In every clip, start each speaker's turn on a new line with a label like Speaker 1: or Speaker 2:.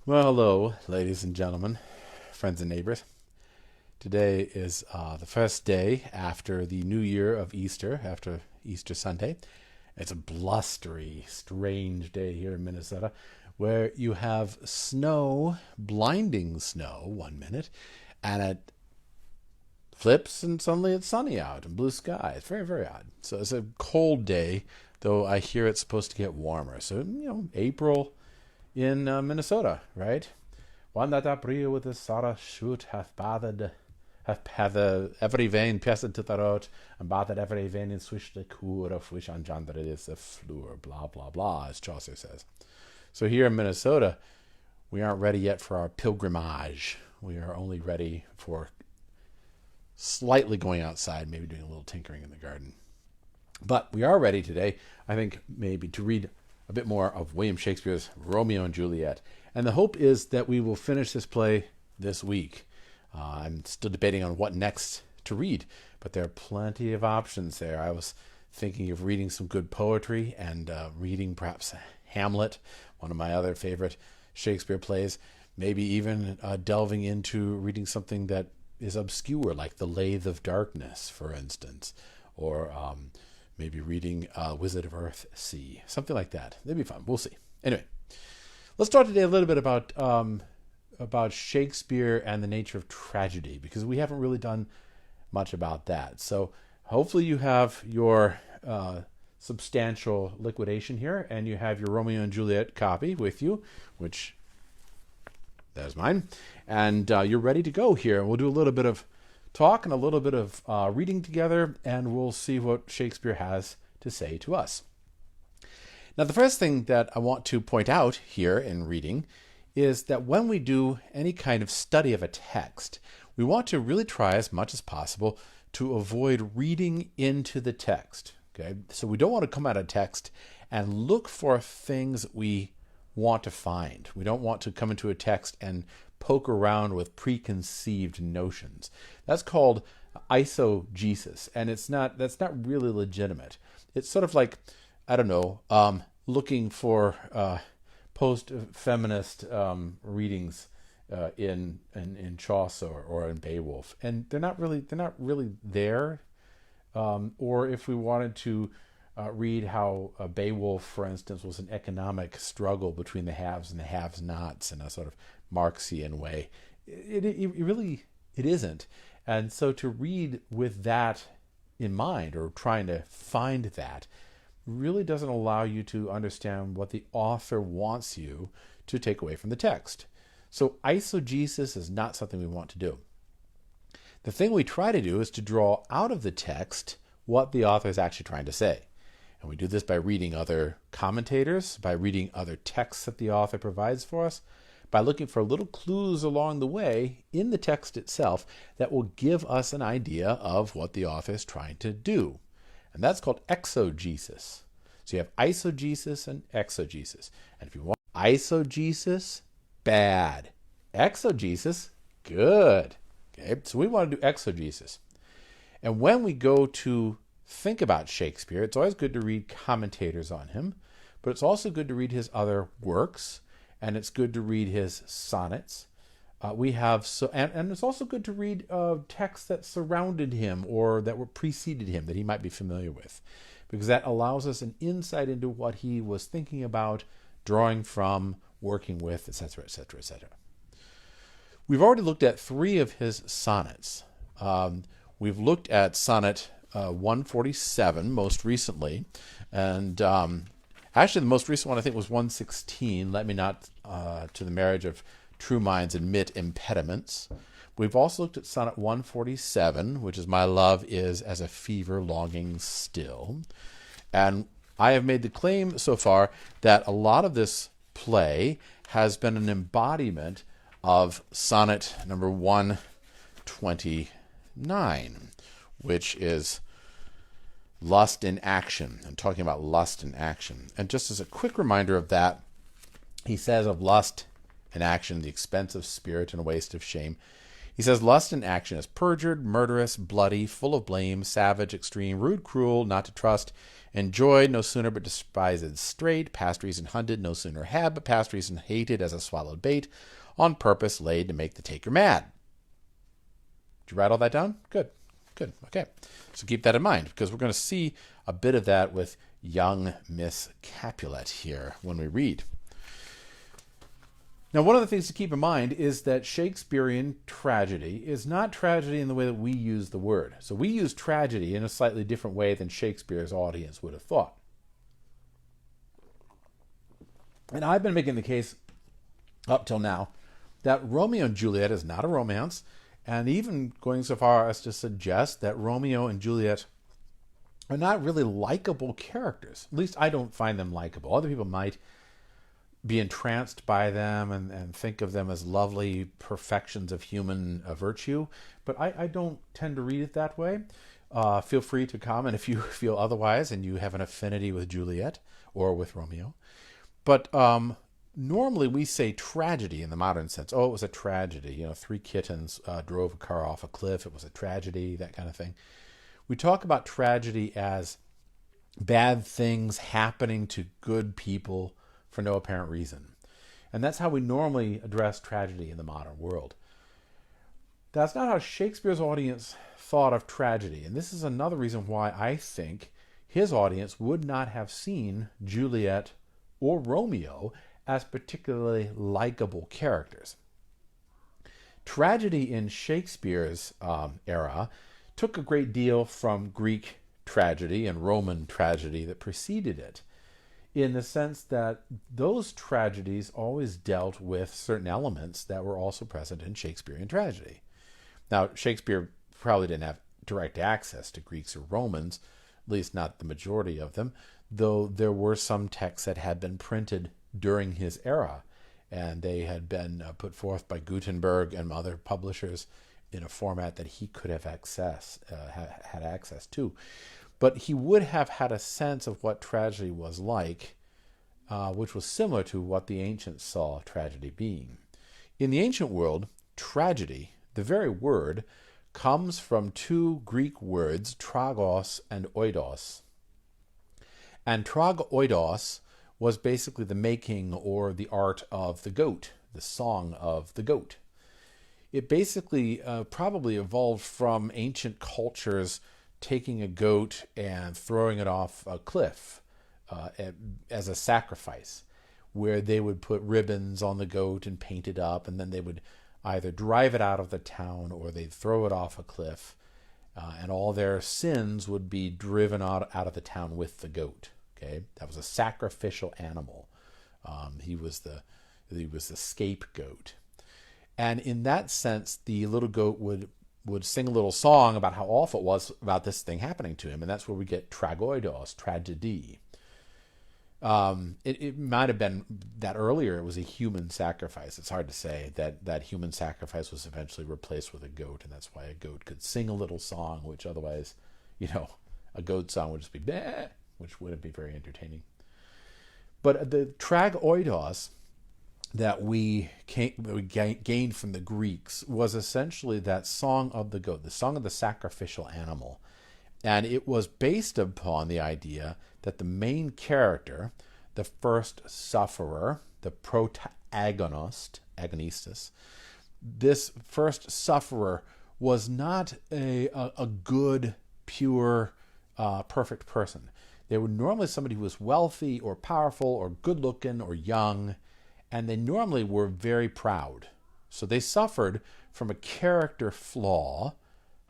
Speaker 1: Well, hello, ladies and gentlemen, friends and neighbors. Today is the first day after the new year of Easter, after Easter Sunday. It's a blustery, strange day here in Minnesota where you have snow, blinding snow, 1 minute, and it flips and suddenly it's sunny out and blue sky. It's very, very odd. So it's a cold day, though I hear it's supposed to get warmer. So, April in Minnesota, right? One that april with the Sarah shoot hath bathed, hath every vein pierced to the road, and bathed every vein in swish the cour of which engendered is the fleur, blah, blah, blah, as Chaucer says. So here in Minnesota, we aren't ready yet for our pilgrimage. We are only ready for slightly going outside, maybe doing a little tinkering in the garden. But we are ready today, I think, maybe to read a bit more of William Shakespeare's Romeo and Juliet. And the hope is that we will finish this play this week. I'm still debating on what next to read, but there are plenty of options there. I was thinking of reading some good poetry and reading perhaps Hamlet, one of my other favorite Shakespeare plays, maybe even delving into reading something that is obscure, like The Lathe of Darkness, for instance, or maybe reading Wizard of Earthsea, something like that. That'd be fun. We'll see. Anyway, let's talk today a little bit about Shakespeare and the nature of tragedy, because we haven't really done much about that. So hopefully you have your substantial liquidation here, and you have your Romeo and Juliet copy with you, which there's mine, and you're ready to go here. We'll do a little bit of talk and a little bit of reading together, and we'll see what Shakespeare has to say to us. Now, the first thing that I want to point out here in reading is that when we do any kind of study of a text, we want to really try as much as possible to avoid reading into the text. Okay, so we don't want to come at a text and look for things we want to find. We don't want to come into a text and poke around with preconceived notions. That's called eisegesis, and that's not really legitimate. It's sort of like, I don't know, looking for post-feminist readings in Chaucer or in Beowulf, and they're not really there. Or if we wanted to read how Beowulf, for instance, was an economic struggle between the haves and the have-nots in a sort of Marxian way, it isn't. And so to read with that in mind, or trying to find that, really doesn't allow you to understand what the author wants you to take away from the text. So eisegesis is not something we want to do. The thing we try to do is to draw out of the text what the author is actually trying to say. And we do this by reading other commentators, by reading other texts that the author provides for us, by looking for little clues along the way in the text itself that will give us an idea of what the author is trying to do. And that's called exegesis. So you have eisegesis and exegesis. And if you want eisegesis, bad. Exegesis, good. Okay, so we want to do exegesis. And when we go to think about Shakespeare, it's always good to read commentators on him, but it's also good to read his other works, and it's good to read his sonnets. And it's also good to read texts that surrounded him or that were preceded him that he might be familiar with, because that allows us an insight into what he was thinking about, drawing from, working with, etc., etc., etc. We've already looked at 3 of his sonnets. We've looked at sonnet 147 most recently, and actually the most recent one I think was 116, let me not to the marriage of true minds admit impediments. We've also looked at sonnet 147, which is my love is as a fever longing still. And I have made the claim so far that a lot of this play has been an embodiment of sonnet number 129, which is lust in action, and talking about lust in action. And just as a quick reminder of that, he says of lust in action, the expense of spirit and a waste of shame. He says, lust in action is perjured, murderous, bloody, full of blame, savage, extreme, rude, cruel, not to trust, Enjoyed, no sooner but despised straight. Past reason hunted, no sooner had, but past reason hated as a swallowed bait. On purpose laid to make the taker mad. Did you write all that down? Good. Good. Okay. So keep that in mind, because we're going to see a bit of that with young Miss Capulet here when we read. Now, one of the things to keep in mind is that Shakespearean tragedy is not tragedy in the way that we use the word. So we use tragedy in a slightly different way than Shakespeare's audience would have thought. And I've been making the case up till now that Romeo and Juliet is not a romance, and even going so far as to suggest that Romeo and Juliet are not really likable characters. At least I don't find them likable. Other people might be entranced by them and think of them as lovely perfections of human virtue, but I don't tend to read it that way. Feel free to comment if you feel otherwise and you have an affinity with Juliet or with Romeo. But normally we say tragedy in the modern sense. Oh, it was a tragedy. 3 kittens drove a car off a cliff. It was a tragedy, that kind of thing. We talk about tragedy as bad things happening to good people for no apparent reason. And that's how we normally address tragedy in the modern world. That's not how Shakespeare's audience thought of tragedy. And this is another reason why I think his audience would not have seen Juliet or Romeo as particularly likable characters. Tragedy in Shakespeare's era took a great deal from Greek tragedy and Roman tragedy that preceded it, in the sense that those tragedies always dealt with certain elements that were also present in Shakespearean tragedy. Now, Shakespeare probably didn't have direct access to Greeks or Romans, at least not the majority of them, though there were some texts that had been printed during his era, and they had been put forth by Gutenberg and other publishers in a format that he could have had access to. But he would have had a sense of what tragedy was like, which was similar to what the ancients saw tragedy being. In the ancient world, tragedy, the very word, comes from 2 Greek words, tragos and oidos. And tragoidos was basically the making or the art of the goat, the song of the goat. It basically probably evolved from ancient cultures taking a goat and throwing it off a cliff as a sacrifice, where they would put ribbons on the goat and paint it up, and then they would either drive it out of the town or they'd throw it off a cliff, and all their sins would be driven out of the town with the goat. Okay, that was a sacrificial animal. He was the scapegoat, and in that sense, the little goat would sing a little song about how awful it was about this thing happening to him, and that's where we get tragoidos, tragedy. It might have been that earlier it was a human sacrifice. It's hard to say that human sacrifice was eventually replaced with a goat, and that's why a goat could sing a little song, which otherwise, a goat song would just be bleh, which wouldn't be very entertaining. But the tragoidos that we gained from the Greeks was essentially that song of the goat, the song of the sacrificial animal. And it was based upon the idea that the main character, the first sufferer, the protagonist, agonistus, this first sufferer was not a good, pure, perfect person. They were normally somebody who was wealthy or powerful or good-looking or young, and they normally were very proud. So they suffered from a character flaw,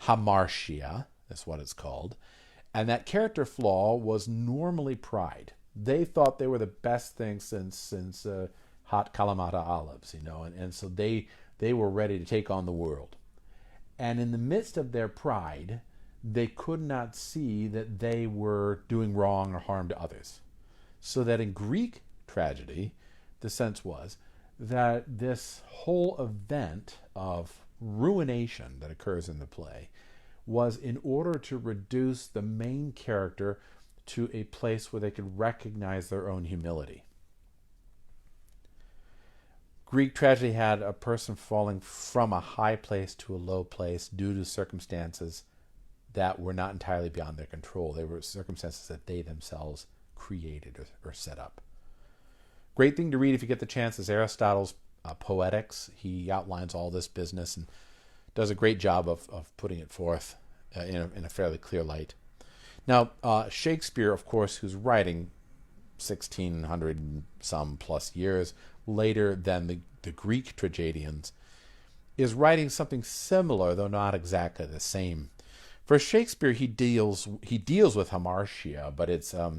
Speaker 1: hamartia, that's what it's called, and that character flaw was normally pride. They thought they were the best thing since hot Kalamata olives, and so they were ready to take on the world. And in the midst of their pride, they could not see that they were doing wrong or harm to others. So that in Greek tragedy, the sense was that this whole event of ruination that occurs in the play was in order to reduce the main character to a place where they could recognize their own humility. Greek tragedy had a person falling from a high place to a low place due to circumstances that were not entirely beyond their control. They were circumstances that they themselves created or set up. Great thing to read if you get the chance is Aristotle's Poetics. He outlines all this business and does a great job of putting it forth in a fairly clear light. Now, Shakespeare, of course, who's writing 1600 and some plus years later than the Greek tragedians, is writing something similar, though not exactly the same. For Shakespeare, he deals with hamartia, but it's a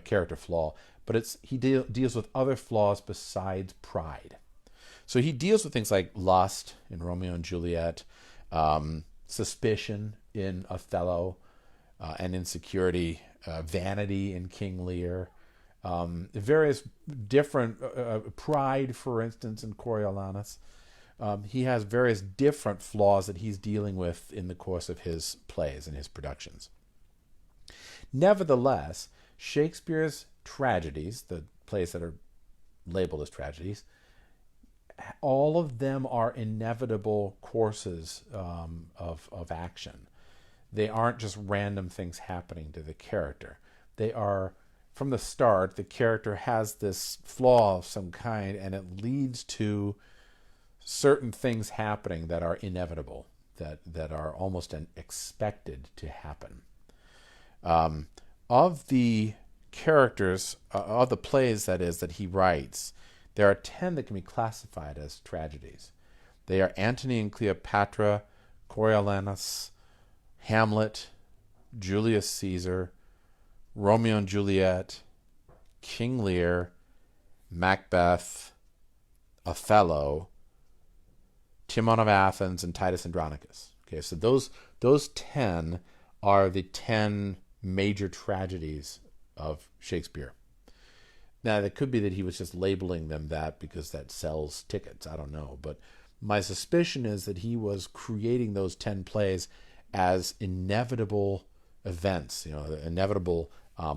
Speaker 1: character flaw, but he deals with other flaws besides pride. So he deals with things like lust in Romeo and Juliet, suspicion in Othello, and insecurity, vanity in King Lear, various different pride, for instance, in Coriolanus. He has various different flaws that he's dealing with in the course of his plays and his productions. Nevertheless, Shakespeare's tragedies, the plays that are labeled as tragedies, all of them are inevitable courses of action. They aren't just random things happening to the character. They are, from the start, the character has this flaw of some kind, and it leads to certain things happening that are inevitable, that are almost expected to happen. Of the characters, of the plays, that is, that he writes, there are 10 that can be classified as tragedies. They are Antony and Cleopatra, Coriolanus, Hamlet, Julius Caesar, Romeo and Juliet, King Lear, Macbeth, Othello, Timon of Athens, and Titus Andronicus. Okay, so those 10 are the 10 major tragedies of Shakespeare. Now, it could be that he was just labeling them that because that sells tickets. I don't know. But my suspicion is that he was creating those 10 plays as inevitable events, inevitable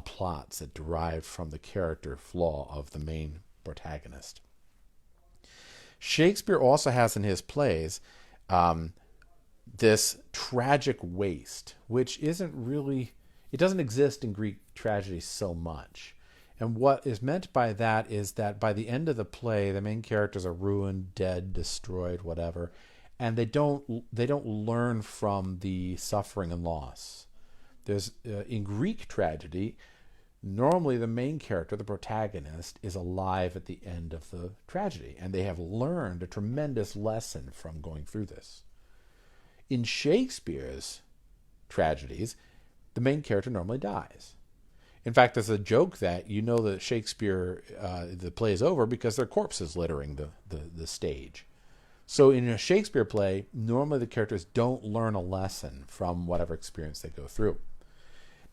Speaker 1: plots that derive from the character flaw of the main protagonist. Shakespeare also has in his plays this tragic waste, which it doesn't exist in Greek tragedy so much. And what is meant by that is that by the end of the play, the main characters are ruined, dead, destroyed, whatever, and they don't learn from the suffering and loss. There's in Greek tragedy, normally the main character, the protagonist, is alive at the end of the tragedy, and they have learned a tremendous lesson from going through this. In Shakespeare's tragedies, the main character normally dies. In fact, there's a joke that that Shakespeare, the play is over because there are corpses littering the stage. So in a Shakespeare play, normally the characters don't learn a lesson from whatever experience they go through.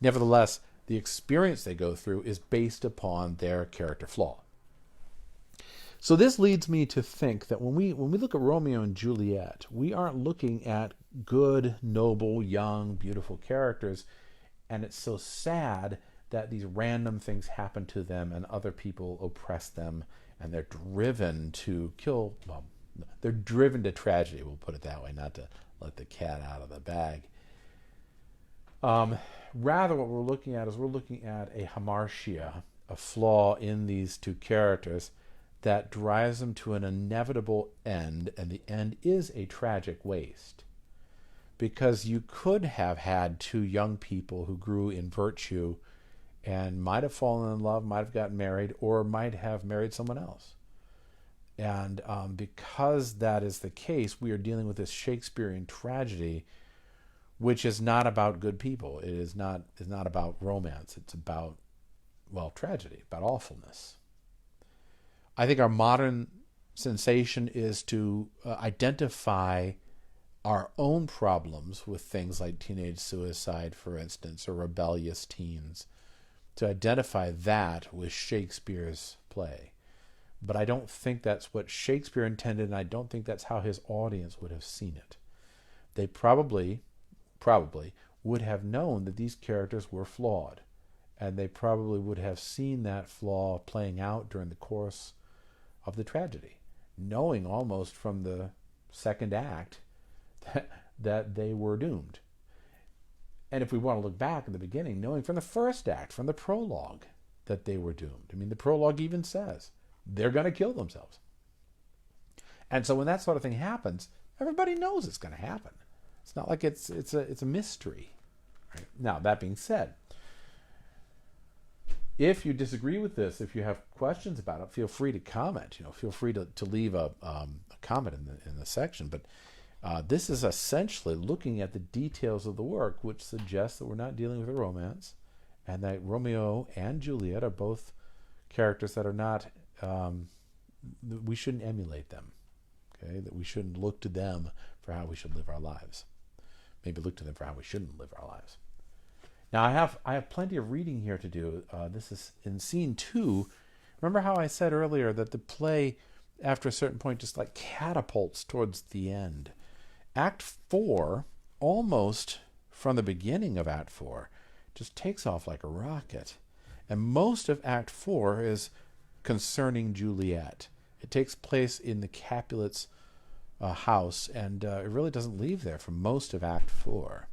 Speaker 1: Nevertheless, the experience they go through is based upon their character flaw. So this leads me to think that when we look at Romeo and Juliet, we aren't looking at good, noble, young, beautiful characters, and it's so sad that these random things happen to them and other people oppress them, and they're driven to kill. Well, they're driven to tragedy, we'll put it that way, not to let the cat out of the bag. Rather, what we're looking at a hamartia, a flaw in these two characters that drives them to an inevitable end, and the end is a tragic waste. Because you could have had two young people who grew in virtue and might have fallen in love, might have gotten married, or might have married someone else. And because that is the case, we are dealing with this Shakespearean tragedy, which is not about good people. It is not about romance. It's about, tragedy, about awfulness. I think our modern sensation is to identify our own problems with things like teenage suicide, for instance, or rebellious teens, to identify that with Shakespeare's play. But I don't think that's what Shakespeare intended, and I don't think that's how his audience would have seen it. They probably would have known that these characters were flawed, and they probably would have seen that flaw playing out during the course of the tragedy, knowing almost from the second act that they were doomed. And if we want to look back at the beginning, knowing from the first act, from the prologue, that they were doomed. I mean, the prologue even says they're going to kill themselves. And so when that sort of thing happens, everybody knows it's going to happen. It's not like it's a mystery. Right? Now, that being said, if you disagree with this, if you have questions about it, feel free to comment. Feel free to leave a comment in the section. But this is essentially looking at the details of the work, which suggests that we're not dealing with a romance, and that Romeo and Juliet are both characters that are not. We shouldn't emulate them. Okay, that we shouldn't look to them for how we should live our lives. Maybe look to them for how we shouldn't live our lives. Now, I have plenty of reading here to do. This is in scene 2. Remember how I said earlier that the play, after a certain point, just like catapults towards the end. Act 4, almost from the beginning of Act 4, just takes off like a rocket. And most of Act 4 is concerning Juliet. It takes place in the Capulets' house, and it really doesn't leave there for most of Act 4.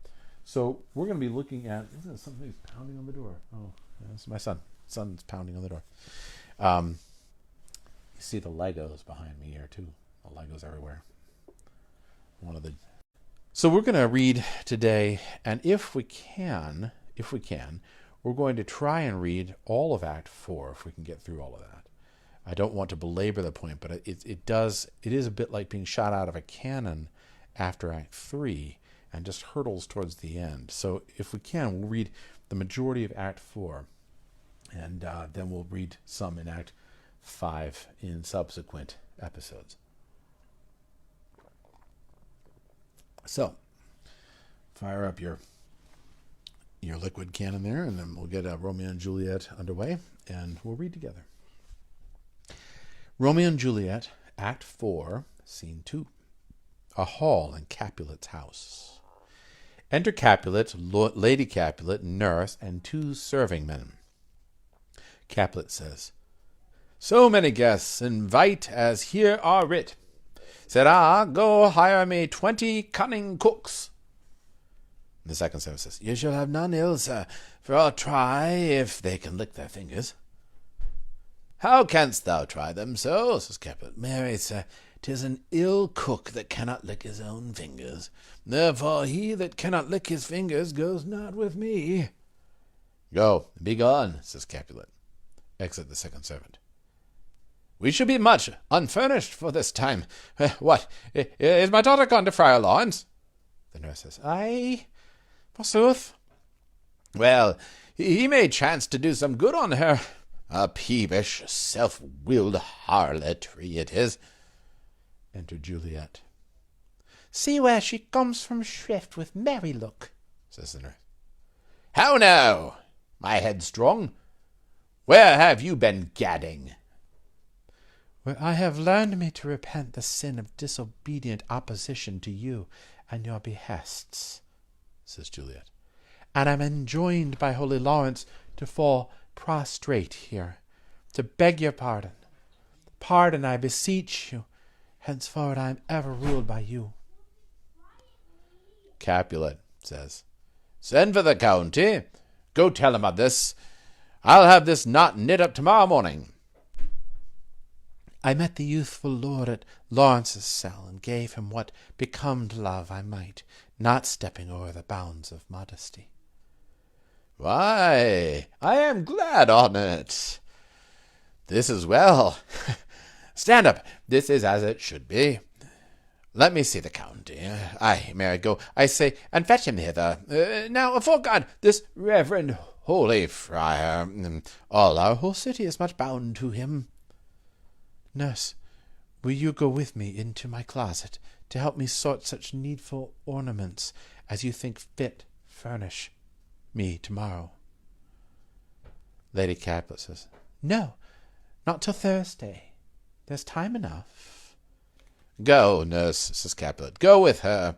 Speaker 1: So we're going to be looking at... Somebody's pounding on the door. Oh, that's my son. Son's pounding on the door. You see the Legos behind me here, too. The Legos everywhere. So we're going to read today, and if we can, we're going to try and read all of Act 4, if we can get through all of that. I don't want to belabor the point, but it is a bit like being shot out of a cannon after Act 3, and just hurtles towards the end. So if we can, we'll read the majority of Act 4, and then we'll read some in Act 5 in subsequent episodes. So, fire up your liquid cannon there, and then we'll get Romeo and Juliet underway, and we'll read together. Romeo and Juliet, Act 4, Scene 2. A hall in Capulet's house. Enter Capulet, Lady Capulet, nurse, and 2 serving men. Capulet says, "So many guests, invite as here are writ. Sirrah, go hire me 20 cunning cooks." The second servant says, "You shall have none ill, sir, for I'll try if they can lick their fingers." "How canst thou try them so?" says Capulet. "Marry, sir, 'tis an ill cook that cannot lick his own fingers. Therefore he that cannot lick his fingers goes not with me." "Go, be gone," says Capulet. Exit the second servant. "We shall be much unfurnished for this time. What, is my daughter gone to Friar Lawrence?" The nurse says, "Aye, forsooth." "Well, he may chance to do some good on her. A peevish, self-willed harlotry it is." Enter Juliet. "See where she comes from shrift with merry look," says the nurse. "How now, my headstrong? Where have you been gadding?" "Where I have learned me to repent the sin of disobedient opposition to you and your behests," says Juliet, "and am enjoined by holy Lawrence to fall prostrate here, to beg your pardon. Pardon, I beseech you. Henceforward I am ever ruled by you." Capulet says, "Send for the county. Go tell him of this. I'll have this knot knit up tomorrow morning." "I met the youthful lord at Lawrence's cell, and gave him what becomed love I might, not stepping o'er the bounds of modesty." "Why, I am glad on't. This is well. Stand up. This is as it should be. Let me see the county. Aye, may I go, I say, and fetch him hither. Now, afore God, this reverend holy friar, all our whole city is much bound to him." "Nurse, will you go with me into my closet to help me sort such needful ornaments as you think fit furnish me tomorrow?" Lady Capulet says, "No, not till Thursday. There's time enough." "Go, nurse," says Capulet. "Go with her.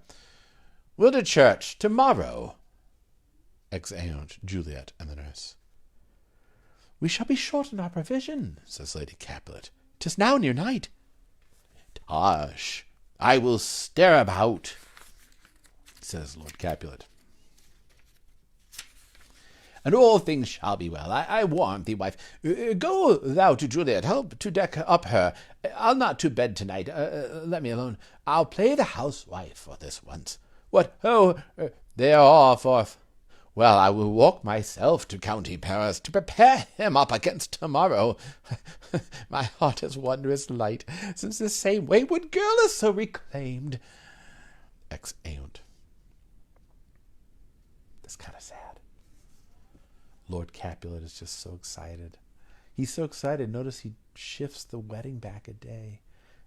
Speaker 1: We'll to church tomorrow." Exeunt Juliet and the nurse. "We shall be short in our provision," says Lady Capulet. "'Tis now near night." "Tush, I will stare about," says Lord Capulet. and all things shall be well. I warn thee, wife. Go thou to Juliet, help to deck up her. I'll not to bed tonight. Let me alone. I'll play the housewife for this once. What? Oh, they are all forth. Well, I will walk myself to County Paris to prepare him up against tomorrow. My heart is wondrous light, since this same wayward girl is so reclaimed. Exeunt. That's kind of sad. Lord Capulet is just so excited. He's so excited. Notice he shifts the wedding back a day.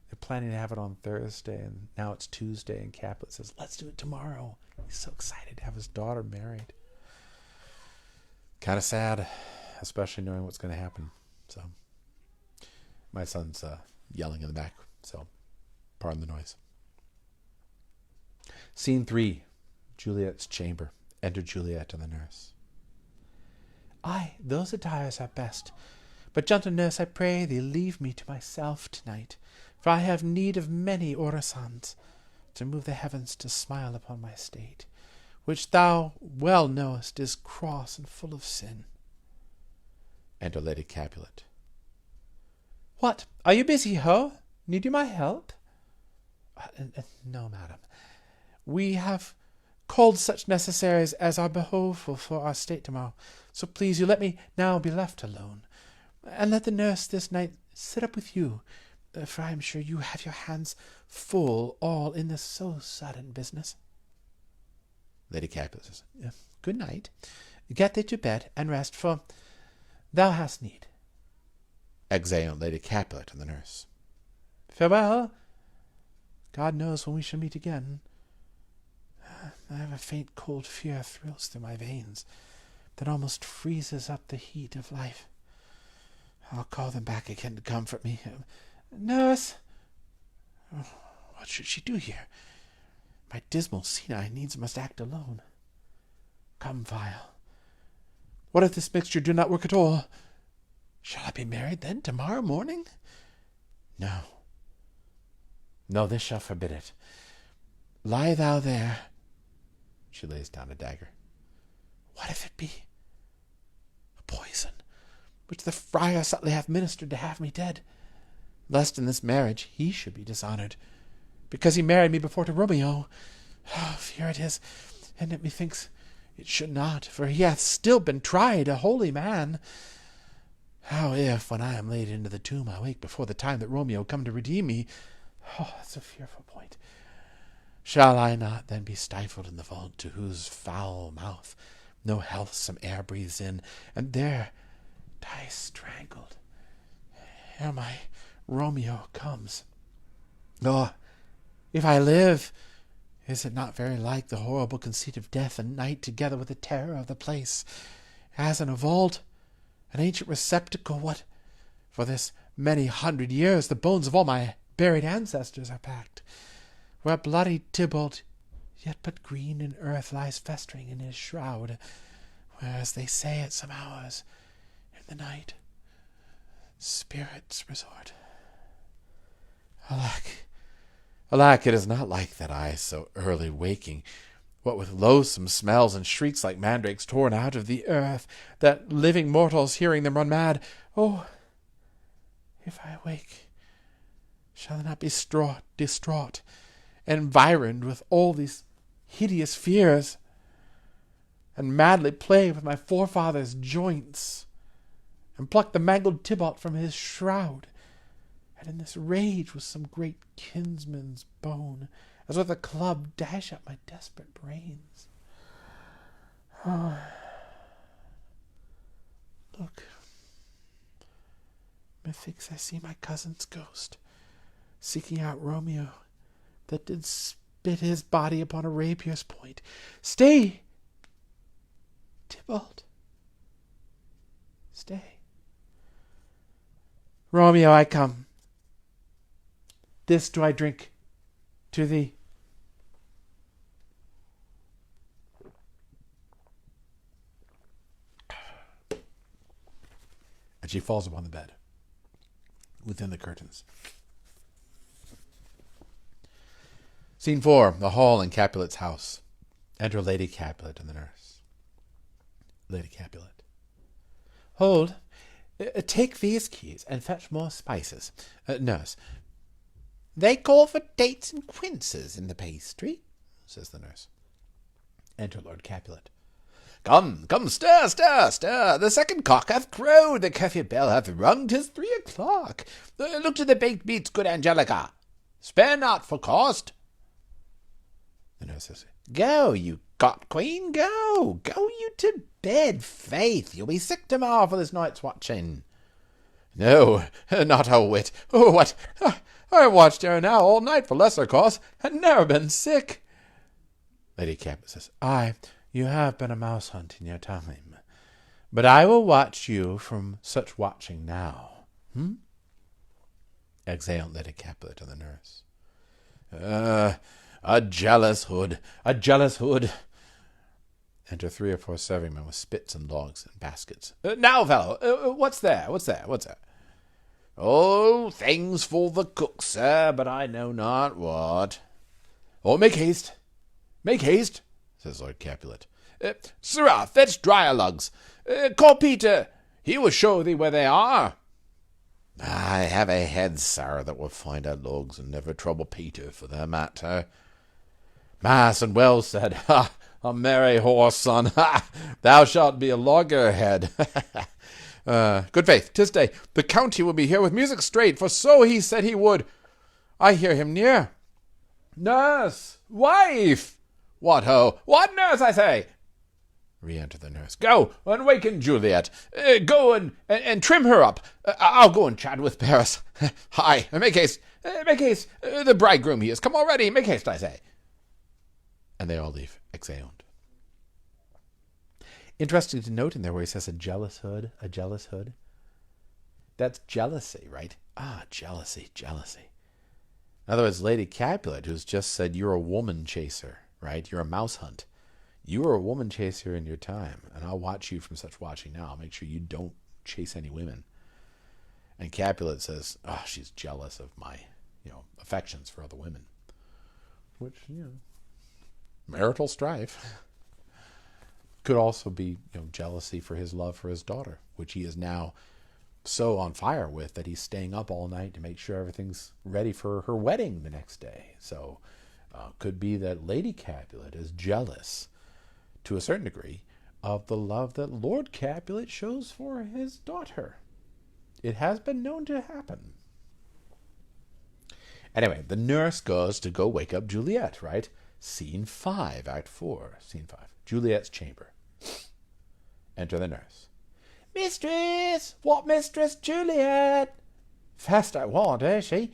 Speaker 1: They're planning to have it on Thursday, and now it's Tuesday, and Capulet says, let's do it tomorrow. He's so excited to have his daughter married. Kind of sad, especially knowing what's going to happen. So, my son's yelling in the back, so pardon the noise. Scene 3, Juliet's chamber. Enter Juliet and the nurse. Aye, those attires are best. But, gentle nurse, I pray thee, leave me to myself tonight, for I have need of many orisons to move the heavens to smile upon my state, which thou well knowest is cross and full of sin. Enter Lady Capulet. What, are you busy, ho? Need you my help? No, madam. We have called such necessaries as are behoveful for our state tomorrow. So please you let me now be left alone, and let the nurse this night sit up with you, for I am sure you have your hands full all in this so sudden business. Lady Capulet says, good night. Get thee to bed and rest, for thou hast need. Exeunt Lady Capulet and the nurse. Farewell. God knows when we shall meet again. I have a faint cold fear thrills through my veins that almost freezes up the heat of life. I'll call them back again to comfort me. Nurse! What should she do here? My dismal senile needs must act alone. Come, Vial. What if this mixture do not work at all? Shall I be married then tomorrow morning? No. No, this shall forbid it. Lie thou there. She lays down a dagger. What if it be a poison, which the friar subtly hath ministered to have me dead, lest in this marriage he should be dishonoured, because he married me before to Romeo? Oh, fear it is, and it methinks it should not, for he hath still been tried a holy man. How if, when I am laid into the tomb, I wake before the time that Romeo come to redeem me? Oh, that's a fearful point. Shall I not then be stifled in the vault, to whose foul mouth no healthsome air breathes in, and there die strangled ere my Romeo comes? Oh, if I live, is it not very like the horrible conceit of death and night, together with the terror of the place, as in a vault, an ancient receptacle, what, for this many 100 years, the bones of all my buried ancestors are packed, where bloody Tybalt, yet but green in earth, lies festering in his shroud, where, as they say at some hours in the night, spirits resort. Alack, alack, it is not like that I, so early waking, what with loathsome smells and shrieks like mandrakes torn out of the earth, that living mortals hearing them run mad. Oh, if I wake, shall I not be distraught, environed with all these hideous fears, and madly play with my forefather's joints, and pluck the mangled Tybalt from his shroud, and in this rage with some great kinsman's bone, as with a club dash up my desperate brains? Oh, look, methinks I see my cousin's ghost, seeking out Romeo, that did spit his body upon a rapier's point. Stay, Tybalt, stay. Romeo, I come. This do I drink to thee. And she falls upon the bed, within the curtains. Scene 4, the hall in Capulet's house. Enter Lady Capulet and the nurse. Lady Capulet. Hold. Take these keys and fetch more spices. Nurse. They call for dates and quinces in the pastry, says the nurse. Enter Lord Capulet. Come, stir, stir, stir. The second cock hath crowed, the curfew bell hath rung, 'tis 3 o'clock. Look to the baked meats, good Angelica. Spare not for cost. The nurse says, Go, you cock queen, go. Go you to bed, faith. You'll be sick tomorrow for this night's watching. No, not a whit. Oh, what? I watched here now all night for lesser cause, and never been sick. Lady Capulet says, Aye, you have been a mouse hunt in your time, but I will watch you from such watching now. Exhaled Lady Capulet to the nurse. A jealous hood, a jealous hood. Enter 3 or 4 serving men with spits and logs and baskets. Now, fellow, what's there? What's there? Oh, things for the cook, sir, but I know not what. Oh, make haste, says Lord Capulet. Sirrah, fetch dryer lugs. Call Peter. He will show thee where they are. I have a head, sir, that will find our logs and never trouble Peter for that matter. Mass and well said. Ha! A merry horse, son. Ha! Thou shalt be a loggerhead. Good faith, 'tis day. The county will be here with music straight, for so he said he would. I hear him near. Nurse! Wife! What ho? What, nurse, I say? Re-enter the nurse. Go and waken Juliet. Go and trim her up. I'll go and chat with Paris. Hi, make haste. Make haste. The bridegroom he is. Come already. Make haste, I say. And they all leave, exeunt. Interesting to note in there where he says a jealous hood. That's jealousy, right? Jealousy. In other words, Lady Capulet, who's just said you're a woman chaser, right? You're a mouse hunt. You were a woman chaser in your time, and I'll watch you from such watching now. I'll make sure you don't chase any women. And Capulet says, she's jealous of my, affections for other women. Which, marital strife. Could also be, jealousy for his love for his daughter, which he is now so on fire with that he's staying up all night to make sure everything's ready for her wedding the next day. So, could be that Lady Capulet is jealous, to a certain degree, of the love that Lord Capulet shows for his daughter. It has been known to happen. Anyway, the nurse goes to go wake up Juliet, right? Scene 5, Act 4, Scene 5. Juliet's chamber. Enter the nurse. Mistress! What mistress, Juliet? Fast I want, she?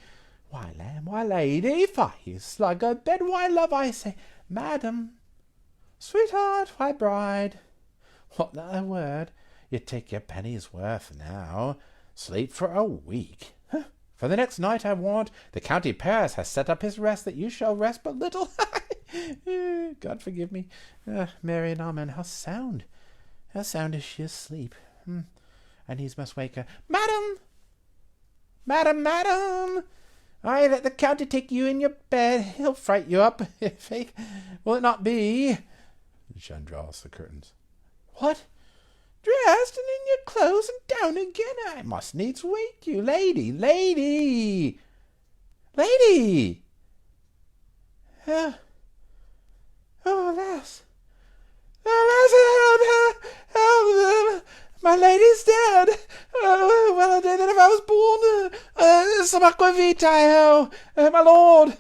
Speaker 1: Why, lamb, why, lady, fie, you slug a bed, why, love, I say, madam, sweetheart, why, bride, what not a word, you take your penny's worth now, sleep for a week, for the next night, I warrant, the county Paris has set up his rest, that you shall rest but little, God forgive me, Mary and Amen, how sound is she asleep, I needs must wake her, madam, I let the county take you in your bed. He'll fright you up, faith. Will it not be? She undraws the curtains. What? Dressed and in your clothes and down again? I must needs wake you. Lady! Oh, alas! Help! My lady's dead. Oh, well a day that if I was born. Some aquavitae, my lord,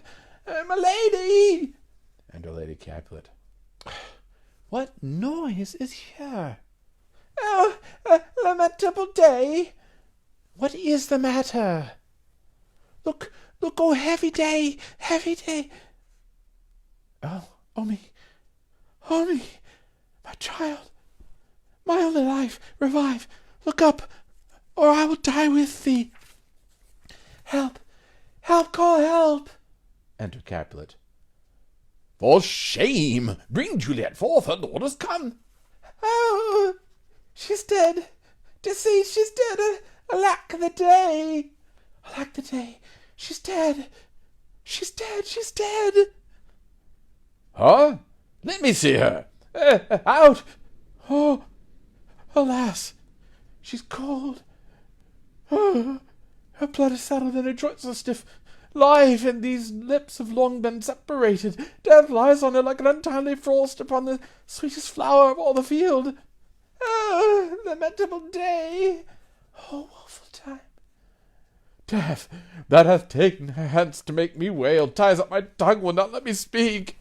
Speaker 1: my lady. Enter Lady Capulet. What noise is here? Oh, lamentable day. What is the matter? Look, oh, heavy day. Oh me, my child. My only life, revive, look up, or I will die with thee. Help, call help. Enter Capulet. For shame! Bring Juliet forth, her lord is come. Oh, she's dead. Deceased, she's dead. Alack the day. She's dead. Huh? Let me see her. Out. Oh, Alas, she's cold. Oh, her blood is settled and her joints are stiff. Life and these lips have long been separated. Death lies on her like an untimely frost upon the sweetest flower of all the field. Oh, lamentable day! Oh, woeful time! Death, that hath taken her hence to make me wail, ties up my tongue, will not let me speak.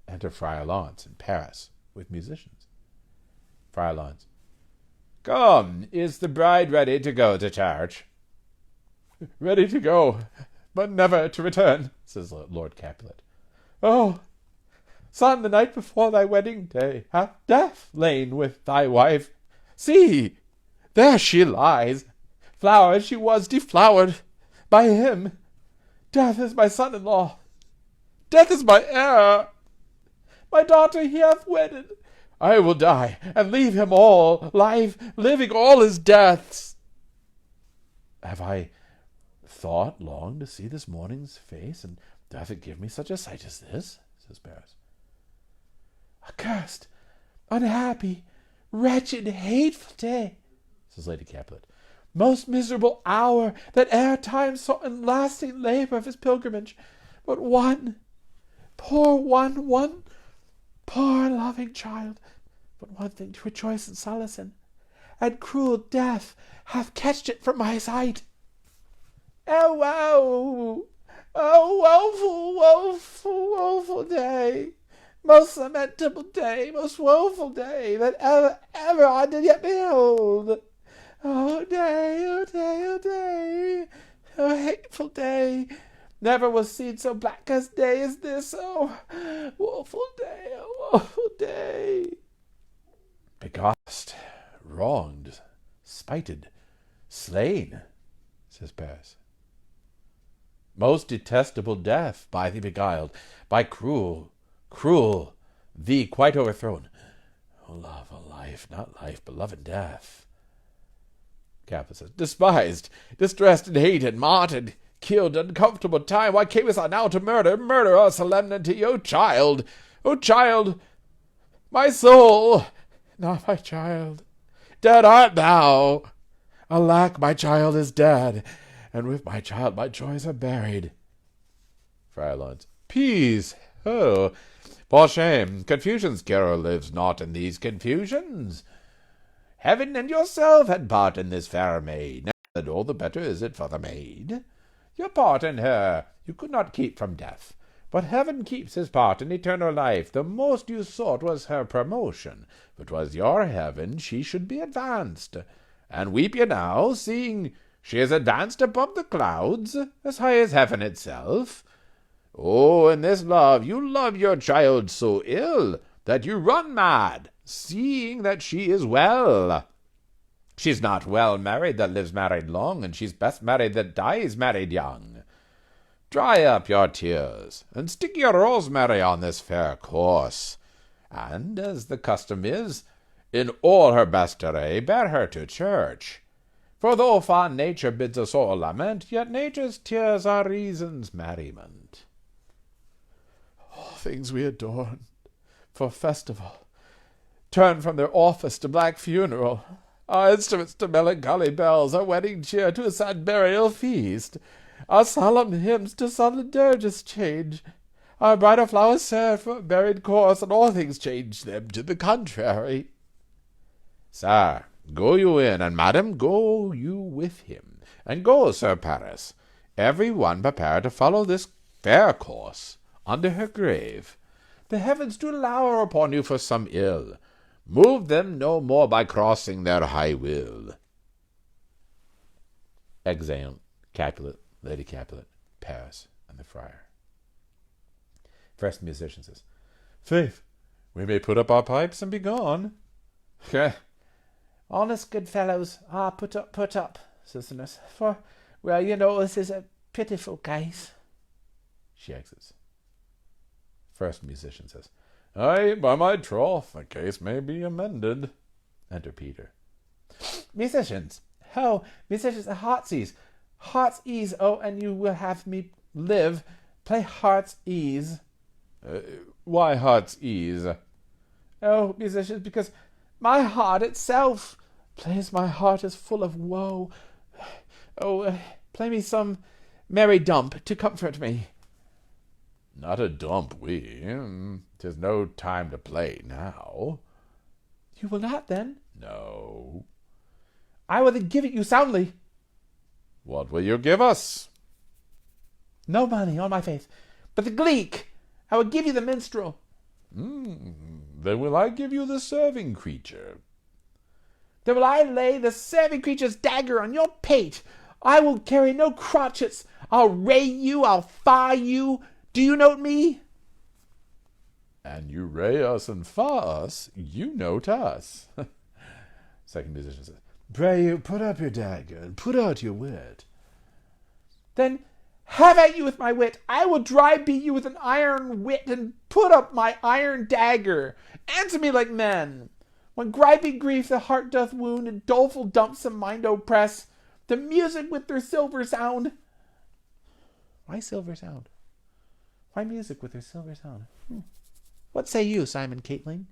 Speaker 1: Enter Friar Lawrence in Paris with musicians. Friar Lawrence. Come, is the bride ready to go to church? Ready to go, but never to return, says Lord Capulet. Oh, son, the night before thy wedding day hath death lain with thy wife. See, there she lies, flower as she was deflowered by him. Death is my son-in-law. Death is my heir. My daughter he hath wedded. I will die, and leave him all life, living all his deaths. Have I thought long to see this morning's face, and doth it give me such a sight as this? Says Paris. Accursed, unhappy, wretched, hateful day, says Lady Capulet. Most miserable hour that e'er time saw in lasting labour of his pilgrimage. But one poor loving child, but one thing to rejoice and solace in, and cruel death hath catched it from my sight. Oh, woe! Oh, woeful day! Most lamentable day, most woeful day, that ever I did yet behold! Oh day, oh day, oh day! Oh hateful day! Never was seen so black a day as this. Oh, woeful day, oh, woeful day! Begosed, wronged, spited, slain, says Paris. Most detestable death by thee beguiled, by cruel, thee quite overthrown. O love, O life, not life, but love and death. Capulet says, despised, distressed, and hated, martyred, killed, uncomfortable time, why camest thou now to murder our solemnity? O child, my soul, not my child, dead art thou. Alack, my child is dead, and with my child my joys are buried. Friar Lawrence. Peace! Oh, for shame! Confusion's carol lives not in these confusions. Heaven and yourself had part in this fair maid, and all the better is it for the maid. Your part in her you could not keep from death, but heaven keeps his part in eternal life. The most you sought was her promotion, but 'twas your heaven she should be advanced. And weep ye now, seeing she is advanced above the clouds, as high as heaven itself? Oh, in this love you love your child so ill, that you run mad, seeing that she is well. She's not well married that lives married long, and she's best married that dies married young. Dry up your tears, and stick your rosemary on this fair course, and, as the custom is, in all her best array bear her to church. For though fond nature bids us all lament, yet nature's tears are reason's merriment. All things we adorn for festival turn from their office to black funeral, our instruments to melancholy bells, our wedding cheer to a sad burial feast, our solemn hymns to sullen dirges change, our bridal flowers serve for a buried corse, and all things change them to the contrary. Sir, go you in, and madam, go you with him, and go, Sir Paris, every one prepare to follow this fair course under her grave. The heavens do lower upon you for some ill. Move them no more by crossing their high will. Exeunt Capulet, Lady Capulet, Paris, and the friar. First musician says, Faith, we may put up our pipes and be gone. Honest good fellows, put up, says the nurse, for, well, you know, this is a pitiful case. She exits. First musician says, Aye, by my troth, the case may be amended. Enter Peter. Musicians, heart's ease, oh, and you will have me live. Play heart's ease. Why heart's ease? Oh, musicians, because My heart itself. Plays my heart is full of woe. Oh, play me some merry dump to comfort me. Not a dump, we. 'Tis no time to play now. You will not, then? No. I will then give it you soundly. What will you give us? No money, on my faith, but the gleek. I will give you the minstrel. Then will I give you the serving creature. Then will I lay the serving creature's dagger on your pate. I will carry no crotchets. I'll ray you, I'll fire you. Do you note me? And you ray us and fire us, you note us. Second musician says, Pray you, put up your dagger, and put out your wit. Then have at you with my wit. I will dry beat you with an iron wit, and put up my iron dagger. Answer me like men. When griping grief the heart doth wound, and doleful dumps the mind oppress, the music with their silver sound. Why silver sound? Why music with their silver sound? What say you, Simon Catling?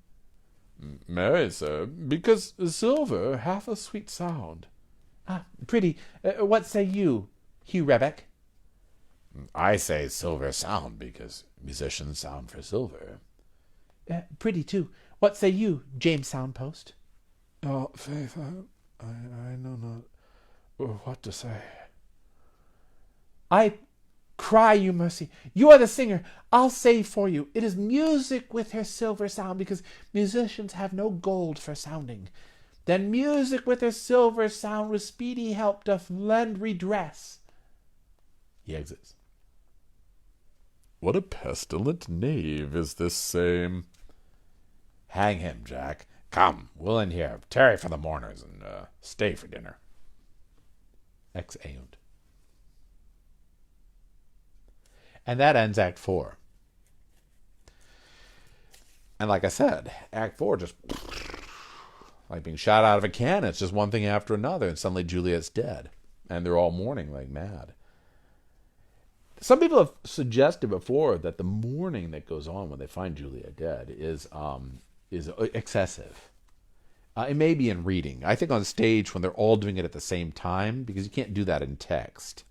Speaker 1: Marry, sir, because silver hath a sweet sound. Pretty. What say you, Hugh Rebeck? I say silver sound, because musicians sound for silver. Pretty, too. What say you, James Soundpost? Oh, faith, I know not what to say. I cry you mercy. You are the singer. I'll say for you. It is music with her silver sound, because musicians have no gold for sounding. Then music with her silver sound with speedy help doth lend redress. He exits. What a pestilent knave is this same. Hang him, Jack. Come, we'll in here. Tarry for the mourners, and stay for dinner. Exeunt. And that ends Act IV. And like I said, Act IV just like being shot out of a cannon. It's just one thing after another, and suddenly Juliet's dead. And they're all mourning like mad. Some people have suggested before that the mourning that goes on when they find Juliet dead is excessive. It may be in reading. I think on stage when they're all doing it at the same time, because you can't do that in text.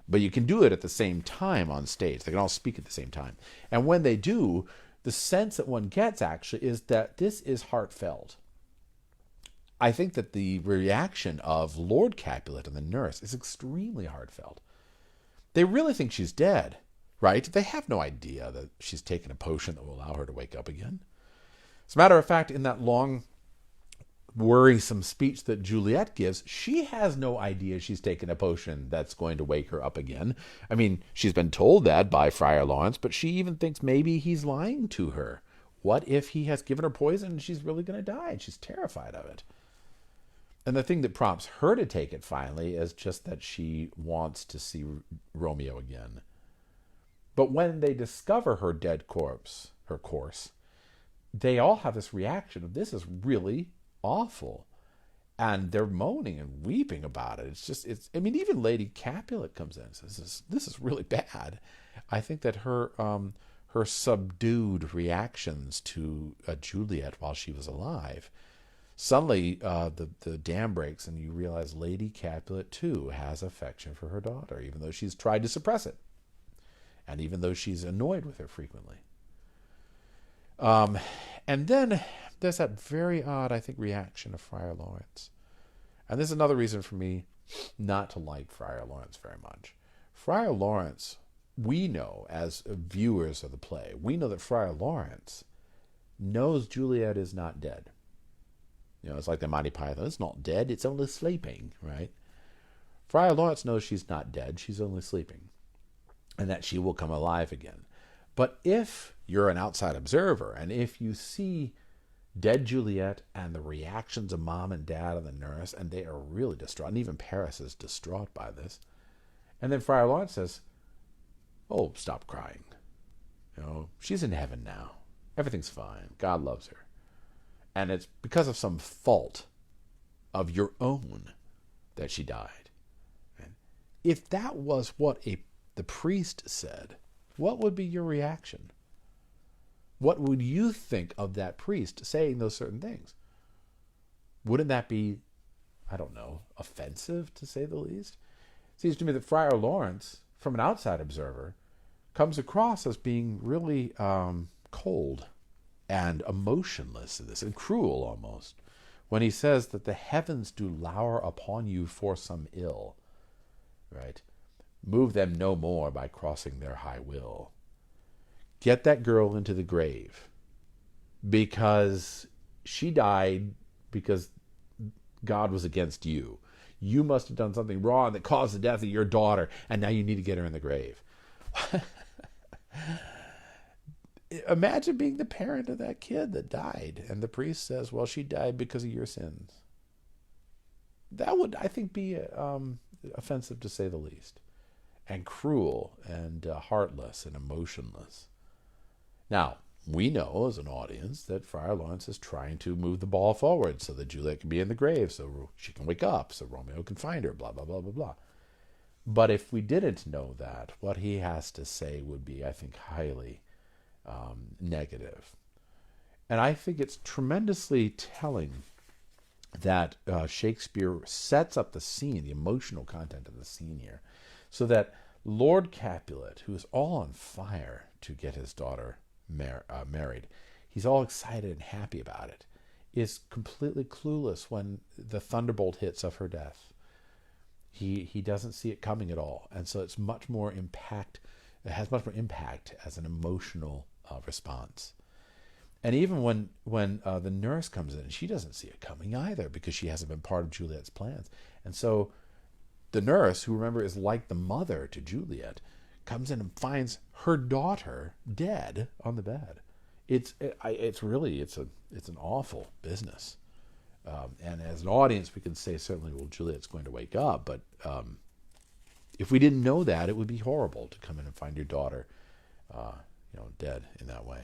Speaker 1: But you can do it at the same time on stage. They can all speak at the same time. And when they do, the sense that one gets actually is that this is heartfelt. I think that the reaction of Lord Capulet and the nurse is extremely heartfelt. They really think she's dead, right? They have no idea that she's taken a potion that will allow her to wake up again. As a matter of fact, in that long, worrisome speech that Juliet gives, she has no idea she's taken a potion that's going to wake her up again. I mean, she's been told that by Friar Lawrence, but she even thinks maybe he's lying to her. What if he has given her poison and she's really going to die? And she's terrified of it. And the thing that prompts her to take it finally is just that she wants to see Romeo again. But when they discover her dead corpse, her corpse, they all have this reaction of, this is really awful. And they're moaning and weeping about it. I mean, even Lady Capulet comes in and says, this is really bad. I think that her subdued reactions to Juliet while she was alive, suddenly the dam breaks and you realize Lady Capulet too has affection for her daughter, even though she's tried to suppress it. And even though she's annoyed with her frequently. And then there's that very odd, I think, reaction of Friar Lawrence. And this is another reason for me not to like Friar Lawrence very much. Friar Lawrence, we know as viewers of the play, we know that Friar Lawrence knows Juliet is not dead. You know, it's like the Monty Python. It's not dead, it's only sleeping, right? Friar Lawrence knows she's not dead, she's only sleeping. And that she will come alive again. But if you're an outside observer, and if you see dead Juliet and the reactions of mom and dad and the nurse, and they are really distraught, and even Paris is distraught by this, and then Friar Lawrence says, oh, stop crying. You know, she's in heaven now. Everything's fine. God loves her. And it's because of some fault of your own that she died. And if that was what the priest said, what would be your reaction? What would you think of that priest saying those certain things? Wouldn't that be, I don't know, offensive to say the least? It seems to me that Friar Lawrence, from an outside observer, comes across as being really cold and emotionless in this, and cruel almost, when he says that the heavens do lower upon you for some ill, right? Move them no more by crossing their high will. Get that girl into the grave, because she died because God was against you. You must have done something wrong that caused the death of your daughter, and now you need to get her in the grave. Imagine being the parent of that kid that died, and the priest says, well, she died because of your sins. That would, I think, be offensive to say the least, and cruel, and heartless, and emotionless. Now, we know as an audience that Friar Lawrence is trying to move the ball forward so that Juliet can be in the grave, so she can wake up, so Romeo can find her, blah, blah, blah, blah, blah. But if we didn't know that, what he has to say would be, I think, highly negative. And I think it's tremendously telling that Shakespeare sets up the scene, the emotional content of the scene here, so that Lord Capulet, who is all on fire to get his daughter married, he's all excited and happy about it, is completely clueless when the thunderbolt hits of her death. He doesn't see it coming at all, and so it's much more impact. It has much more impact as an emotional response. And even when the nurse comes in, she doesn't see it coming either, because she hasn't been part of Juliet's plans. And so the nurse, who, remember, is like the mother to Juliet, comes in and finds her daughter dead on the bed. It's an awful business. And as an audience, we can say certainly, well, Juliet's going to wake up, but if we didn't know that, it would be horrible to come in and find your daughter, dead in that way.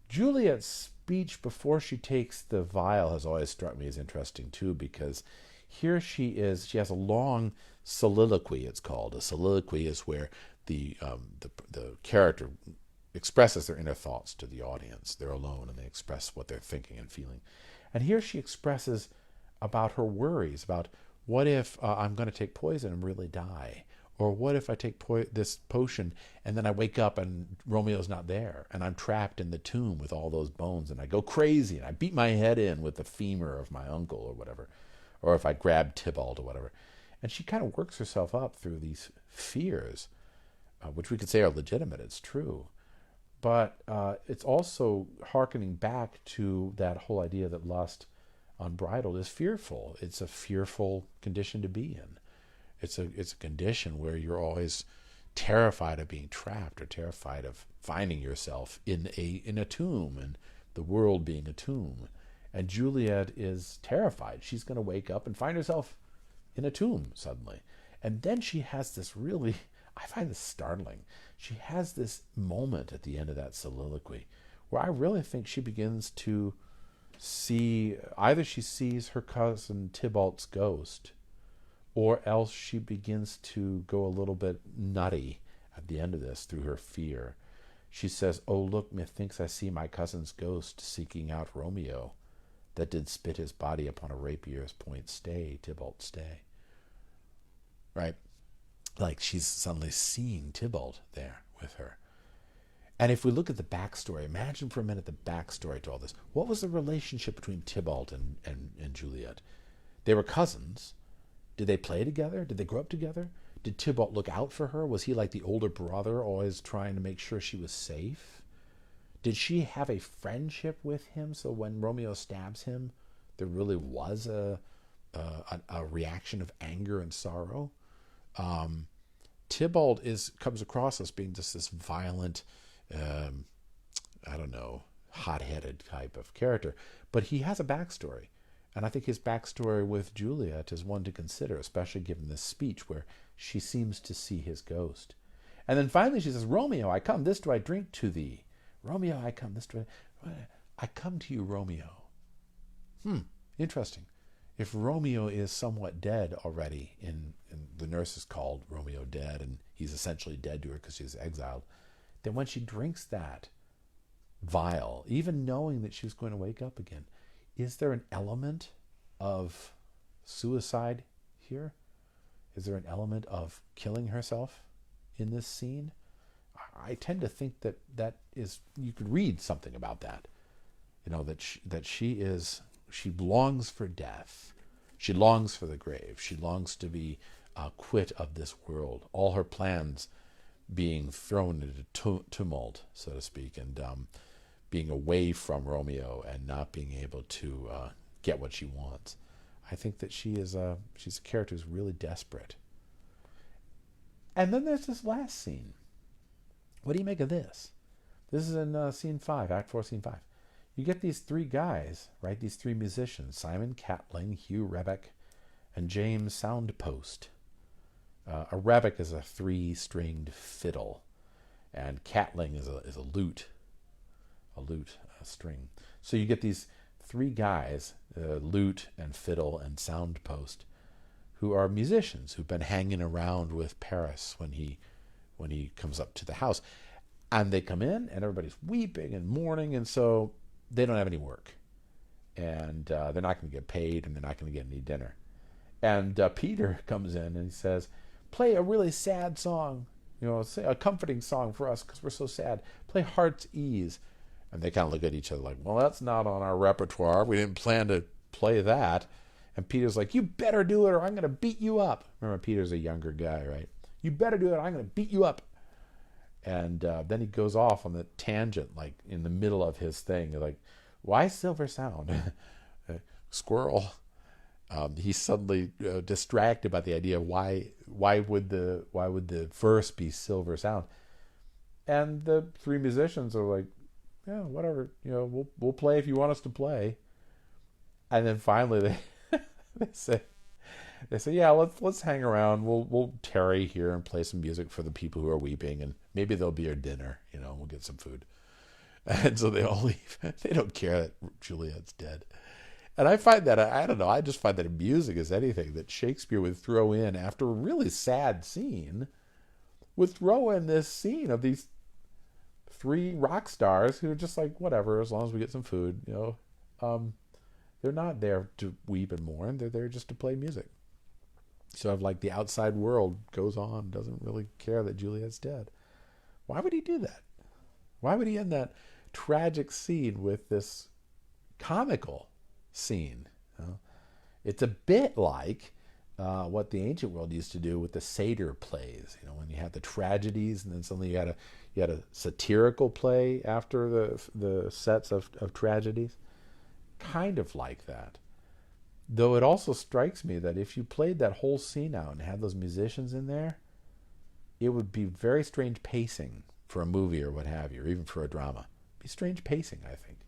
Speaker 1: Juliet's speech before she takes the vial has always struck me as interesting too, because here she has a long soliloquy. It's called a soliloquy, is where the character expresses their inner thoughts to the audience. They're alone and they express what they're thinking and feeling. And here she expresses about her worries about, what if I'm going to take poison and really die? Or what if I take this potion and then I wake up and Romeo's not there and I'm trapped in the tomb with all those bones and I go crazy and I beat my head in with the femur of my uncle or whatever. Or if I grab Tybalt or whatever. And she kind of works herself up through these fears, which we could say are legitimate. It's true. But it's also hearkening back to that whole idea that lust unbridled is fearful. It's a fearful condition to be in. It's a condition where you're always terrified of being trapped, or terrified of finding yourself in a tomb, and the world being a tomb. And Juliet is terrified. She's going to wake up and find herself in a tomb suddenly. And then she has this really, I find this startling. She has this moment at the end of that soliloquy where I really think she begins to see, either she sees her cousin Tybalt's ghost, or else she begins to go a little bit nutty at the end of this through her fear. She says, "Oh, look, methinks I see my cousin's ghost seeking out Romeo, that did spit his body upon a rapier's point. Stay, Tybalt, stay." Right? Like she's suddenly seeing Tybalt there with her. And if we look at the backstory, imagine for a minute the backstory to all this. What was the relationship between Tybalt and Juliet? They were cousins. Did they play together? Did they grow up together? Did Tybalt look out for her? Was he like the older brother, always trying to make sure she was safe? Did she have a friendship with him, so when Romeo stabs him, there really was a reaction of anger and sorrow? Tybalt comes across as being just this violent, hot-headed type of character. But he has a backstory. And I think his backstory with Juliet is one to consider, especially given this speech where she seems to see his ghost. And then finally she says, "Romeo, I come, this do I drink to thee. Romeo, I come, this do I come to you, Romeo." Interesting. If Romeo is somewhat dead already, in the nurse is called Romeo dead, and he's essentially dead to her because she's exiled, then when she drinks that vial, even knowing that she's going to wake up again, is there an element of suicide here? Is there an element of killing herself in this scene? I tend to think that is, you could read something about that. She longs for death. She longs for the grave. She longs to be quit of this world. All her plans being thrown into tumult, so to speak, and being away from Romeo and not being able to get what she wants. I think that she's a character who's really desperate. And then there's this last scene. What do you make of this? This is in scene 5, Act 4, scene 5. You get these three guys, right? These three musicians, Simon Catling, Hugh Rebeck, and James Soundpost. A rebec is a 3-stringed fiddle, and Catling is a lute, a string. So you get these three guys, lute and fiddle and soundpost, who are musicians who've been hanging around with Paris when he comes up to the house. And they come in, and everybody's weeping and mourning, and so they don't have any work. And they're not going to get paid, and they're not going to get any dinner. And Peter comes in, and he says, play a really sad song, say a comforting song for us, because we're so sad. Play Heart's Ease. And they kind of look at each other like, well, that's not on our repertoire. We didn't plan to play that. And Peter's like, you better do it or I'm going to beat you up. Remember, Peter's a younger guy, right? You better do it or I'm going to beat you up. And then he goes off on the tangent, like in the middle of his thing. Like, why Silver Sound? Squirrel. He's suddenly distracted by the idea of why would the verse be Silver Sound? And the three musicians are like, yeah, whatever. We'll play if you want us to play. And then finally they say, yeah, let's hang around. We'll tarry here and play some music for the people who are weeping, and maybe there'll be our dinner. We'll get some food. And so they all leave. They don't care that Juliet's dead. And I find that, I don't know, I just find that amusing as anything, that Shakespeare would throw in, after a really sad scene, would throw in this scene of these three rock stars who are just like, whatever, as long as we get some food, they're not there to weep and mourn. They're there just to play music. So like the outside world goes on, doesn't really care that Juliet's dead. Why would he do that? Why would he end that tragic scene with this comical scene? It's a bit like what the ancient world used to do with the satyr plays. When you had the tragedies, and then suddenly you had a satirical play after the sets of tragedies. Kind of like that. Though it also strikes me that if you played that whole scene out and had those musicians in there, it would be very strange pacing for a movie or what have you, or even for a drama. It'd be strange pacing, I think,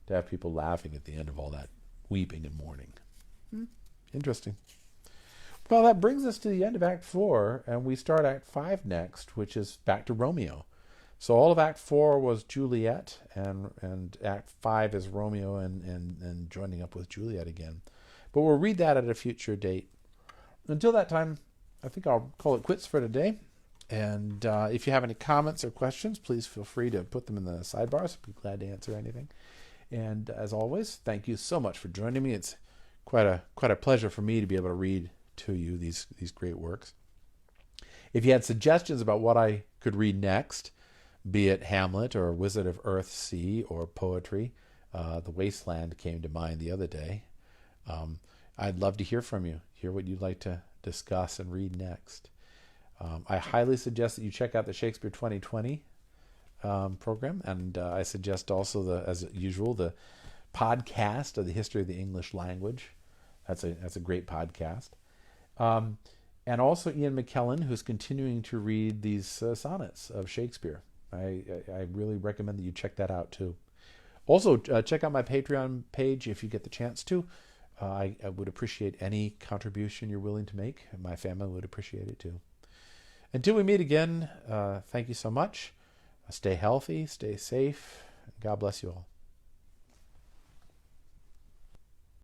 Speaker 1: to have people laughing at the end of all that weeping and mourning. Interesting. Well, that brings us to the end of Act 4, and we start Act 5 next, which is back to Romeo. So all of Act 4 was Juliet, and Act 5 is Romeo and joining up with Juliet again. But we'll read that at a future date. Until that time, I think I'll call it quits for today. And if you have any comments or questions, please feel free to put them in the sidebars. I'd be glad to answer anything. And as always, thank you so much for joining me. It's quite a pleasure for me to be able to read to you these great works. If you had suggestions about what I could read next, be it Hamlet or Wizard of Earthsea or poetry, The Wasteland came to mind the other day. I'd love to hear from you, hear what you'd like to discuss and read next. I highly suggest that you check out the Shakespeare 2020 program, and I suggest also, as usual, the podcast of the History of the English Language. That's a great podcast. And also Ian McKellen, who's continuing to read these sonnets of Shakespeare. I really recommend that you check that out too. Also, check out my Patreon page if you get the chance to. I would appreciate any contribution you're willing to make. My family would appreciate it too. Until we meet again, thank you so much. Stay healthy, stay safe. God bless you all.